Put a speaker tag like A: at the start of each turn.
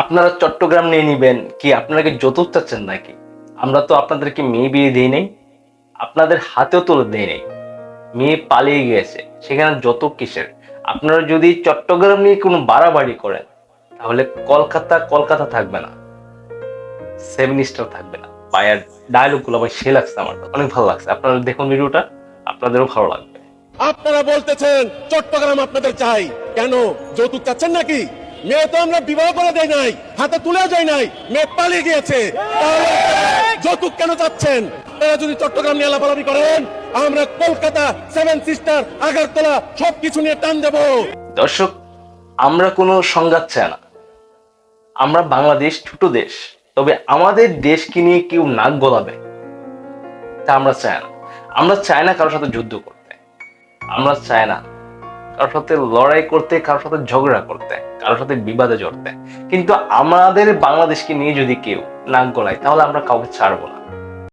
A: আপনারা চট্টগ্রাম নিয়ে নিবেন কি? আপনারা কি যৌতুক চাচ্ছেন নাকি? আমরা তো আপনাদেরকে মেয়ে বিয়ে দিই নাই, আপনাদের হাতেও তুলে দেই নাই। মেয়ে পালিয়ে গিয়েছে, সেখানে যৌতুক কিসের? আপনারা যদি চট্টগ্রাম নিয়ে কোনো বাড়াবাড়ি করেন, তাহলে কলকাতা কলকাতা থাকবে না, সেভেন স্টার থাকবে না। ভাইয়ার ডায়লগ গুলো ভাই সে লাগছে, আমার অনেক ভালো লাগছে। আপনারা দেখুন ভিডিওটা, আপনাদেরও ভালো লাগবে।
B: আপনারা বলতেছেন চট্টগ্রাম আপনাদের চাই, কেন যৌতুক চাচ্ছেন নাকি? মেয়ে তো আমরা বিবাহ করে দেয় নাই, হাতে তুলেও যায় নাই, মেয়ে পালিয়ে গিয়েছে, তাহলে যৌতুক কেন চাচ্ছেন? আপনারা যদি চট্টগ্রাম নিয়ে লাফালাফি করেন, আমরা কলকাতা, সেভেন সিস্টার, আগারতলা সবকিছু নিয়ে টান দেবো।
A: দর্শক, আমরা কোনো সংঘাত চাই না। আমরা বাংলাদেশ ছোট দেশ, তবে আমাদের দেশকে নিয়ে কেউ নাক গলাবে তা আমরা চাই না। আমরা চাই না কারোর সাথে যুদ্ধ করতে, আমরা চাই না কারোর সাথে লড়াই করতে, কারোর সাথে ঝগড়া করতে, কারোর সাথে বিবাদে জড়তে। কিন্তু আমাদের বাংলাদেশকে নিয়ে যদি কেউ নাক গলায়, তাহলে আমরা কাউকে ছাড়বো না।